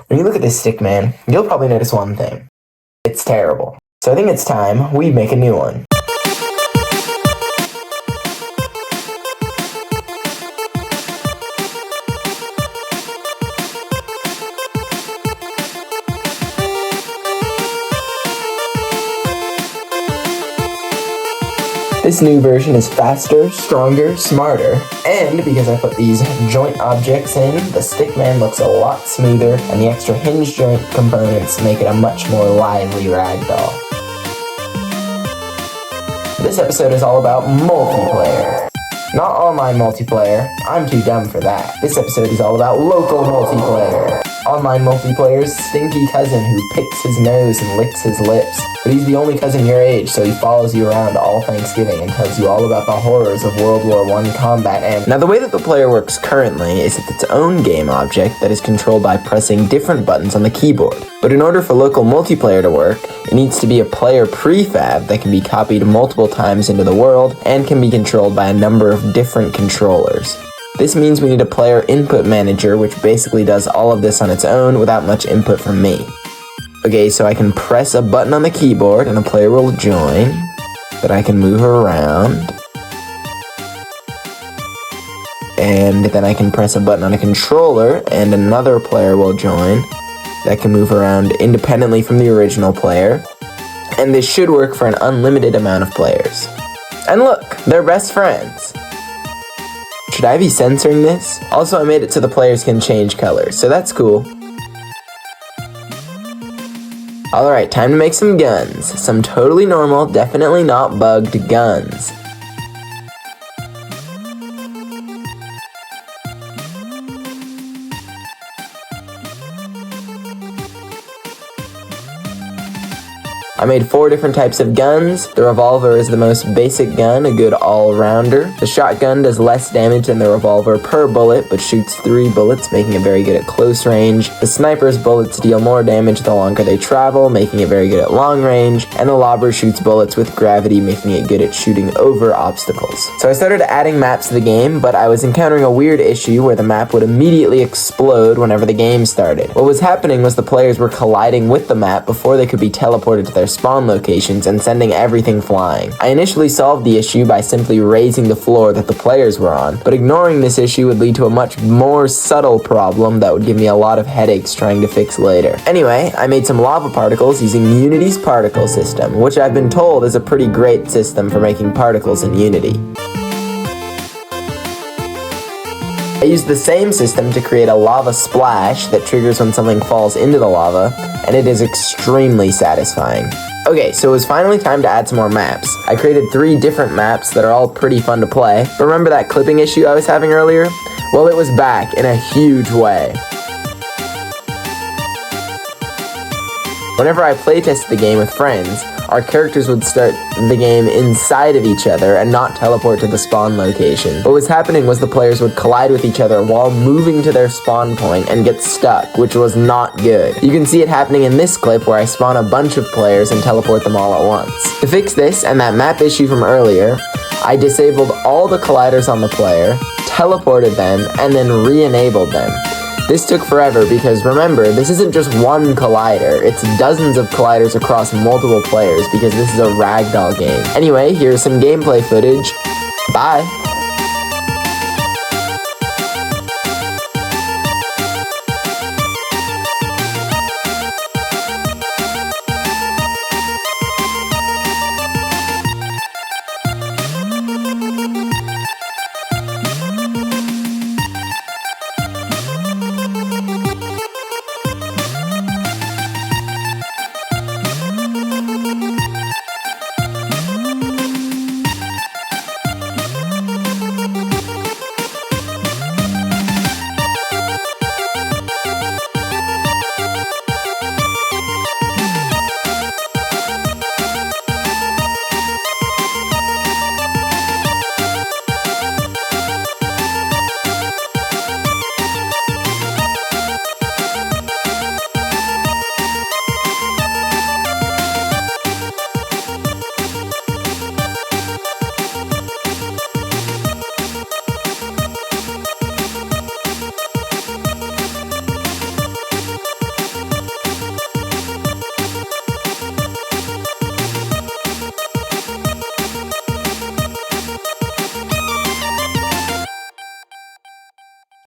When you look at this stick, man, you'll probably notice one thing. It's terrible. So I think it's time we make a new one. This new version is faster, stronger, smarter, and because I put these joint objects in, the Stickman looks a lot smoother, and the extra hinge joint components make it a much more lively ragdoll. This episode is all about multiplayer. Not online multiplayer, I'm too dumb for that. This episode is all about local multiplayer. Online multiplayer's stinky cousin who picks his nose and licks his lips. But he's the only cousin your age, so he follows you around all Thanksgiving and tells you all about the horrors of World War I combat. And now the way that the player works currently is it's its own game object that is controlled by pressing different buttons on the keyboard. But in order for local multiplayer to work, it needs to be a player prefab that can be copied multiple times into the world and can be controlled by a number of different controllers. This means we need a player input manager, which basically does all of this on its own without much input from me. Okay, so I can press a button on the keyboard and a player will join, that I can move around. And then I can press a button on a controller and another player will join, that can move around independently from the original player. And this should work for an unlimited amount of players. And look, they're best friends. Should I be censoring this? Also, I made it so the players can change colors, so that's cool. Alright, time to make some guns. Some totally normal, definitely not bugged guns. I made 4 different types of guns. The revolver is the most basic gun, a good all-rounder. The shotgun does less damage than the revolver per bullet, but shoots 3 bullets, making it very good at close range. The sniper's bullets deal more damage the longer they travel, making it very good at long range. And the lobber shoots bullets with gravity, making it good at shooting over obstacles. So I started adding maps to the game, but I was encountering a weird issue where the map would immediately explode whenever the game started. What was happening was the players were colliding with the map before they could be teleported to their spawn locations and sending everything flying. I initially solved the issue by simply raising the floor that the players were on, but ignoring this issue would lead to a much more subtle problem that would give me a lot of headaches trying to fix later. Anyway, I made some lava particles using Unity's particle system, which I've been told is a pretty great system for making particles in Unity. I used the same system to create a lava splash that triggers when something falls into the lava, and it is extremely satisfying. Okay, so it was finally time to add some more maps. I created 3 different maps that are all pretty fun to play. Remember that clipping issue I was having earlier? Well, it was back in a huge way. Whenever I playtested the game with friends, our characters would start the game inside of each other and not teleport to the spawn location. What was happening was the players would collide with each other while moving to their spawn point and get stuck, which was not good. You can see it happening in this clip where I spawn a bunch of players and teleport them all at once. To fix this and that map issue from earlier, I disabled all the colliders on the player, teleported them, and then re-enabled them. This took forever because remember, this isn't just one collider, it's dozens of colliders across multiple players because this is a ragdoll game. Anyway, here's some gameplay footage. Bye!